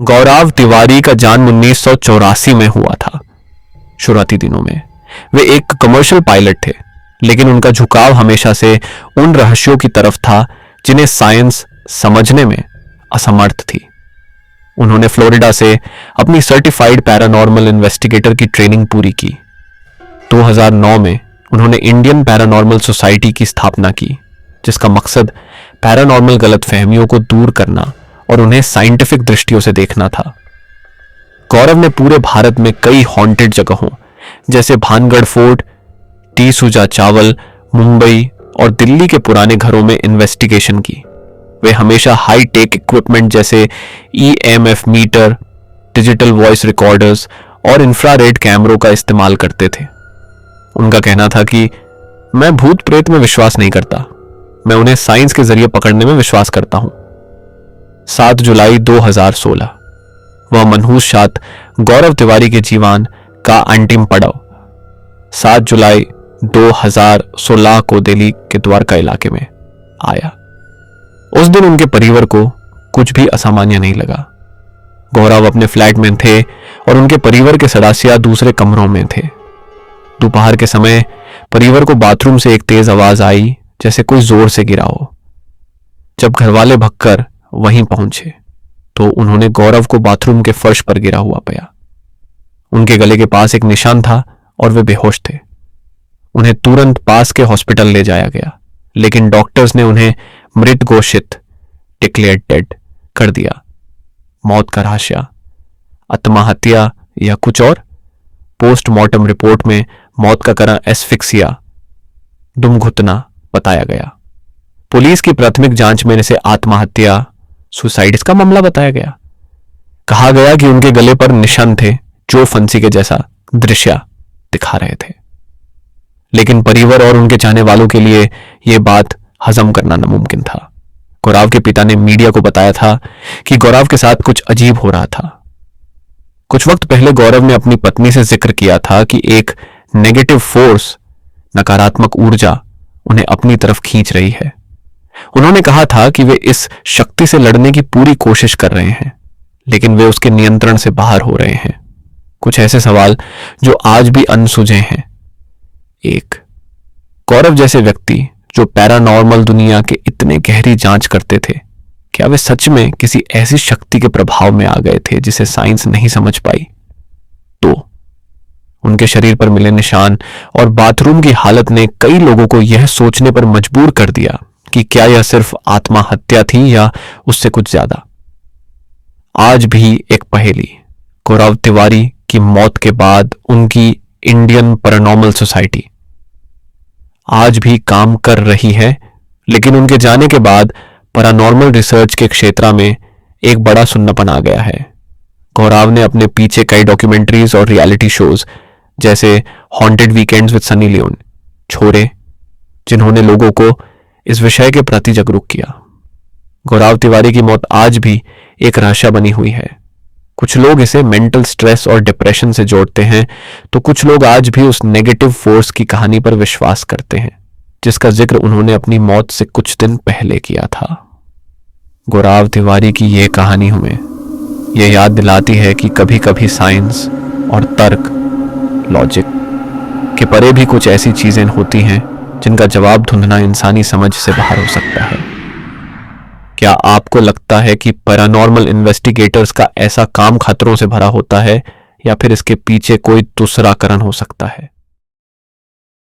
गौरव तिवारी का जन्म 1984 में हुआ था। शुरुआती दिनों में वे एक कमर्शियल पायलट थे, लेकिन उनका झुकाव हमेशा से उन रहस्यों की तरफ था जिन्हें साइंस समझने में असमर्थ थी। उन्होंने फ्लोरिडा से अपनी सर्टिफाइड पैरानॉर्मल इन्वेस्टिगेटर की ट्रेनिंग पूरी की। 2009 में उन्होंने इंडियन पैरानॉर्मल सोसाइटी की स्थापना की, जिसका मकसद पैरानॉर्मल गलतफहमियों को दूर करना और उन्हें साइंटिफिक दृष्टियों से देखना था। गौरव ने पूरे भारत में कई हॉन्टेड जगहों जैसे भानगढ़ फोर्ट, टी सुजा चावल, मुंबई और दिल्ली के पुराने घरों में इन्वेस्टिगेशन की। वे हमेशा हाई टेक इक्विपमेंट जैसे EMF meter, digital voice recorders और इंफ्रारेड कैमरों का इस्तेमाल करते थे। उनका कहना था कि मैं भूत प्रेत में विश्वास नहीं करता, मैं उन्हें साइंस के जरिए पकड़ने में विश्वास करता हूं। 7 जुलाई 2016 वह मनहूस शात गौरव तिवारी के जीवन का अंतिम पड़ाव 7 जुलाई 2016 को दिल्ली के द्वारका इलाके में आया। उस दिन उनके परिवार को कुछ भी असामान्य नहीं लगा। गौरव अपने फ्लैट में थे और उनके परिवार के सदस्य दूसरे कमरों में थे। दोपहर के समय परिवार को बाथरूम से एक तेज आवाज आई, जैसे कोई जोर से गिरा हो। जब घरवाले भगकर वहीं पहुंचे तो उन्होंने गौरव को बाथरूम के फर्श पर गिरा हुआ पाया। उनके गले के पास एक निशान था और वे बेहोश थे। उन्हें तुरंत पास के हॉस्पिटल ले जाया गया, लेकिन डॉक्टर्स ने उन्हें मृत घोषित डिक्लेयर्ड डेड कर दिया। मौत का रहस्य, आत्महत्या या कुछ और? पोस्टमार्टम रिपोर्ट में मौत का कारण एस्फिक्सिया, दुम घुटना बताया गया। पुलिस की प्राथमिक जांच में इसे आत्महत्या, सुसाइड का मामला बताया गया। कहा गया कि उनके गले पर निशान थे जो फंसी के जैसा दृश्य दिखा रहे थे, लेकिन परिवार और उनके चाहने वालों के लिए यह बात हजम करना नामुमकिन था। गौरव के पिता ने मीडिया को बताया था कि गौरव के साथ कुछ अजीब हो रहा था। कुछ वक्त पहले गौरव ने अपनी पत्नी से जिक्र किया था कि एक नेगेटिव फोर्स, नकारात्मक ऊर्जा उन्हें अपनी तरफ खींच रही है। उन्होंने कहा था कि वे इस शक्ति से लड़ने की पूरी कोशिश कर रहे हैं, लेकिन वे उसके नियंत्रण से बाहर हो रहे हैं। कुछ ऐसे सवाल जो आज भी अनसुझे हैं। 1. गौरव जैसे व्यक्ति जो पैरानॉर्मल दुनिया के इतने गहरी जांच करते थे, क्या वे सच में किसी ऐसी शक्ति के प्रभाव में आ गए थे जिसे साइंस नहीं समझ पाई? 2. उनके शरीर पर मिले निशान और बाथरूम की हालत ने कई लोगों को यह सोचने पर मजबूर कर दिया कि क्या यह सिर्फ आत्महत्या थी या उससे कुछ ज्यादा। आज भी एक पहेली, गौरव तिवारी की मौत के बाद उनकी इंडियन पैरानॉर्मल सोसाइटी आज भी काम कर रही है, लेकिन उनके जाने के बाद पैरानॉर्मल रिसर्च के क्षेत्र में एक बड़ा सुन्नापन आ गया है। गौरव ने अपने पीछे कई डॉक्यूमेंट्रीज और रियलिटी शोज जैसे haunted weekends with Sunny Leone छोड़े, जिन्होंने लोगों को इस विषय के प्रति जागरूक किया। गौरव तिवारी की मौत आज भी एक रहस्य बनी हुई है। कुछ लोग इसे मेंटल स्ट्रेस और डिप्रेशन से जोड़ते हैं, तो कुछ लोग आज भी उस नेगेटिव फोर्स की कहानी पर विश्वास करते हैं, जिसका जिक्र उन्होंने अपनी मौत से कुछ दिन पहले किया था। गौरव तिवारी की यह कहानी हमें यह याद दिलाती है कि कभी कभी साइंस और तर्क, लॉजिक के परे भी कुछ ऐसी चीजें होती हैं जिनका जवाब ढूंढना इंसानी समझ से बाहर हो सकता है। क्या आपको लगता है कि पैरानॉर्मल इन्वेस्टिगेटर्स का ऐसा काम खतरों से भरा होता है, या फिर इसके पीछे कोई दूसरा कारण हो सकता है?